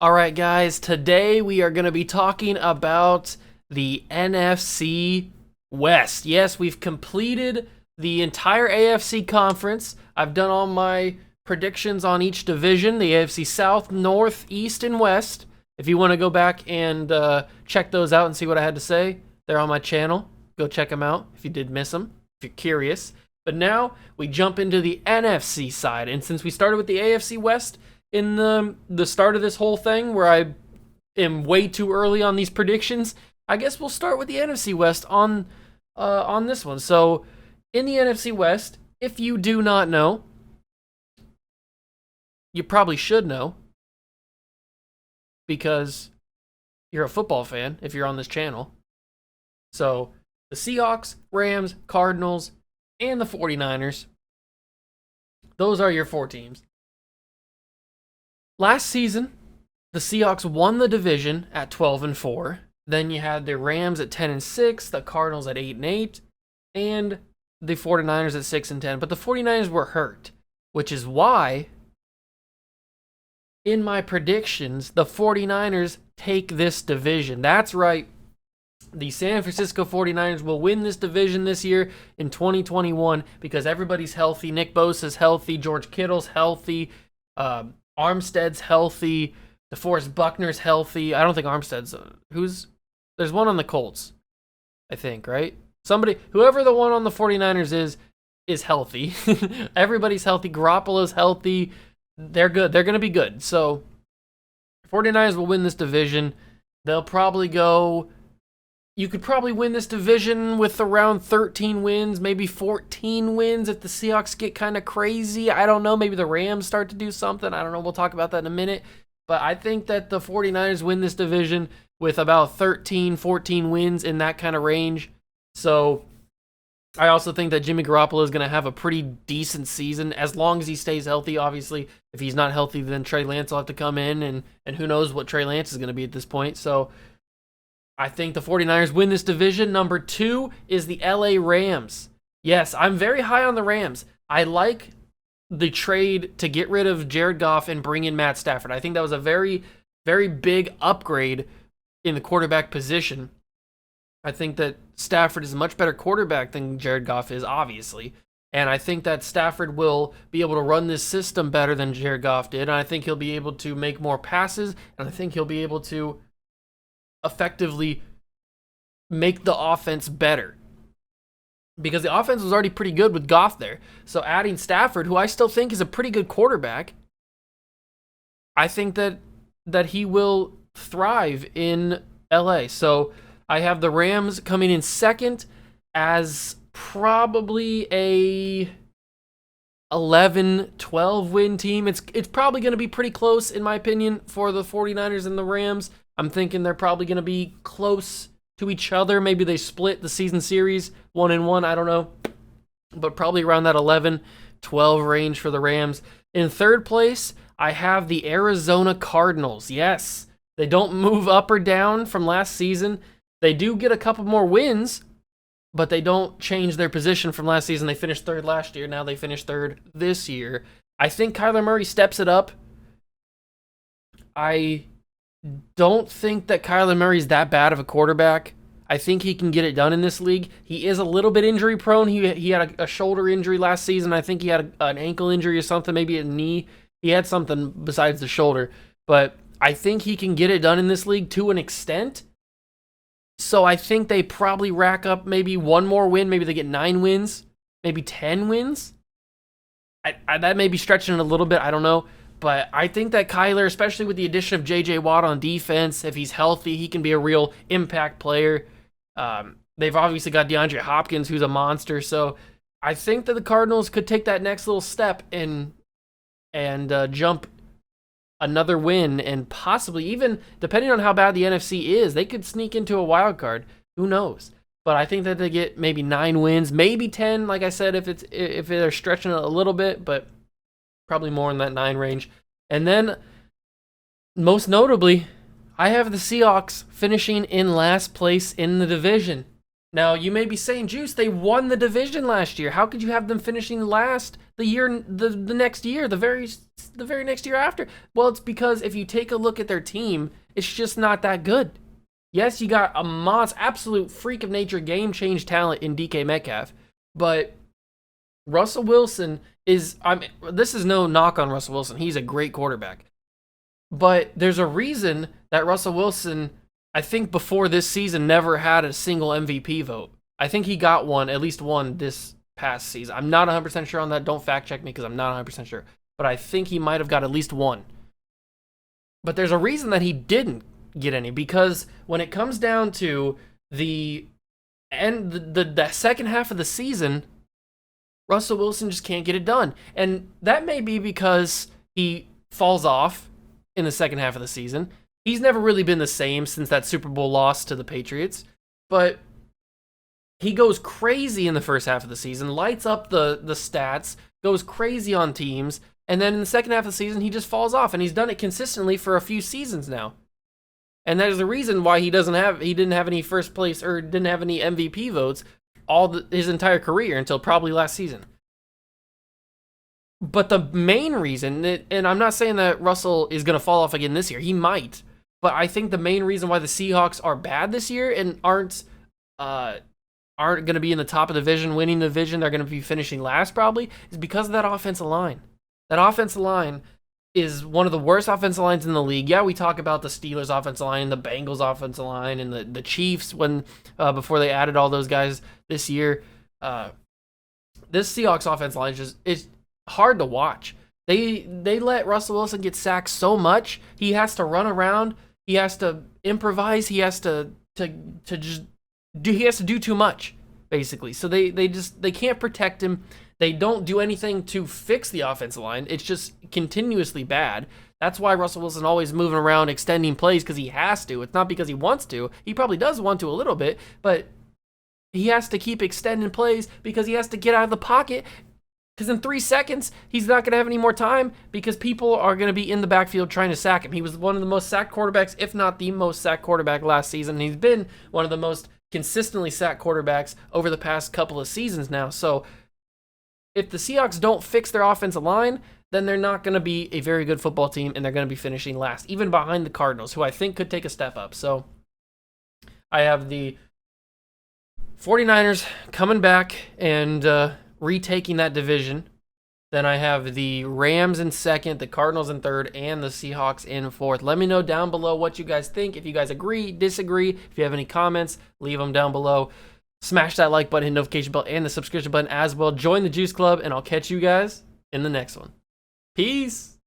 All right, guys, today we are going to be talking about the NFC West. Yes, we've completed the entire AFC conference. I've done all my predictions on each division, the AFC South, North, East, and West. If you want to go back and check those out and see what I had to say, they're on my channel. Go check them out if you did miss them, if you're curious. But now we jump into the NFC side. And since we started with the AFC West in the start of this whole thing, where I am way too early on these predictions, I guess we'll start with the NFC West on this one. So in the NFC West, if you do not know, you probably should know, because you're a football fan if you're on this channel. So the Seahawks, Rams, Cardinals, and the 49ers, those are your four teams. Last season, the Seahawks won the division at 12-4. Then you had the Rams at 10-6, the Cardinals at 8-8, and the 49ers at 6-10. But the 49ers were hurt, which is why, in my predictions, the 49ers take this division. That's right. The San Francisco 49ers will win this division this year in 2021 because everybody's healthy. Nick Bosa's healthy. George Kittle's healthy. Armstead's healthy. DeForest Buckner's healthy. I don't think Armstead's... There's one on the Colts, I think, right? Whoever the one on the 49ers is healthy. Everybody's healthy. Garoppolo's healthy. They're good. They're going to be good. So, 49ers will win this division. They'll probably go... You could probably win this division with around 13 wins, maybe 14 wins if the Seahawks get kind of crazy. I don't know. Maybe the Rams start to do something. I don't know. We'll talk about that in a minute. But I think that the 49ers win this division with about 13, 14 wins in that kind of range. So I also think that Jimmy Garoppolo is going to have a pretty decent season as long as he stays healthy. Obviously, if he's not healthy, then Trey Lance will have to come in, and who knows what Trey Lance is going to be at this point. So I think the 49ers win this division. Number 2 is the LA Rams. Yes, I'm very high on the Rams. I like the trade to get rid of Jared Goff and bring in Matt Stafford. I think that was a very, very big upgrade in the quarterback position. I think that Stafford is a much better quarterback than Jared Goff is, obviously. And I think that Stafford will be able to run this system better than Jared Goff did. And I think he'll be able to make more passes. And I think he'll be able to effectively make the offense better, because the offense was already pretty good with Goff there. So adding Stafford, who I still think is a pretty good quarterback, I think that he will thrive in LA. So I have the Rams coming in second as probably a 11-12 win team. It's probably going to be pretty close, in my opinion, for the 49ers and the Rams. I'm thinking they're probably going to be close to each other. Maybe they split the season series 1-1. I don't know. But probably around that 11-12 range for the Rams. In third place, I have the Arizona Cardinals. Yes, they don't move up or down from last season. They do get a couple more wins, but they don't change their position from last season. They finished third last year. Now they finished third this year. I think Kyler Murray steps it up. I don't think that Kyler Murray's that bad of a quarterback. I think he can get it done in this league. He is a little bit injury prone. He had a shoulder injury last season. I think he had an ankle injury or something, maybe a knee. He had something besides the shoulder. But I think he can get it done in this league to an extent. So I think they probably rack up maybe one more win. Maybe they get 9 wins, maybe 10 wins. That may be stretching it a little bit. I don't know. But I think that Kyler, especially with the addition of J.J. Watt on defense, if he's healthy, he can be a real impact player. They've obviously got DeAndre Hopkins, who's a monster. So I think that the Cardinals could take that next little step and jump another win, and possibly even, depending on how bad the NFC is, they could sneak into a wild card. Who knows? But I think that they get maybe 9 wins, maybe 10, like I said, if they're stretching it a little bit, but probably more in that 9 range. And then, most notably, I have the Seahawks finishing in last place in the division. Now, you may be saying, Juice, they won the division last year. How could you have them finishing last the next year, the very next year after? Well, it's because if you take a look at their team, it's just not that good. Yes, you got a absolute freak of nature, game-change talent in DK Metcalf, but Russell Wilson this is no knock on Russell Wilson. He's a great quarterback. But there's a reason that Russell Wilson, I think before this season, never had a single MVP vote. I think he got one, at least one, this past season. I'm not 100% sure on that. Don't fact check me because I'm not 100% sure. But I think he might have got at least one. But there's a reason that he didn't get any, because when it comes down to the second half of the season, Russell Wilson just can't get it done. And that may be because he falls off in the second half of the season. He's never really been the same since that Super Bowl loss to the Patriots, but he goes crazy in the first half of the season, lights up the stats, goes crazy on teams, and then in the second half of the season, he just falls off, and he's done it consistently for a few seasons now. And there's the reason why he didn't have any first place or didn't have any MVP votes his entire career until probably last season. But the main reason, and I'm not saying that Russell is going to fall off again this year, he might, but I think the main reason why the Seahawks are bad this year and aren't going to be in the top of the division, winning the division, they're going to be finishing last probably, is because of that offensive line. That offensive line is one of the worst offensive lines in the league. Yeah, we talk about the Steelers' offensive line, the Bengals' offensive line, and the Chiefs before they added all those guys this year. This Seahawks offensive line is hard to watch. They let Russell Wilson get sacked so much. He has to run around. He has to improvise. He has to do too much, basically. So they can't protect him. They don't do anything to fix the offensive line. It's just continuously bad. That's why Russell Wilson always moving around, extending plays, because he has to. It's not because he wants to. He probably does want to a little bit, but he has to keep extending plays because he has to get out of the pocket, because in 3 seconds, he's not going to have any more time because people are going to be in the backfield trying to sack him. He was one of the most sacked quarterbacks, if not the most sacked quarterback last season. He's been one of the most consistently sacked quarterbacks over the past couple of seasons now. So if the Seahawks don't fix their offensive line, then they're not going to be a very good football team, and they're going to be finishing last, even behind the Cardinals, who I think could take a step up. So I have the 49ers coming back and retaking that division. Then I have the Rams in second, the Cardinals in third, and the Seahawks in fourth. Let me know down below what you guys think. If you guys agree, disagree, if you have any comments, leave them down below. Smash that like button, hit notification bell, and the subscription button as well. Join the Juice Club, and I'll catch you guys in the next one. Peace.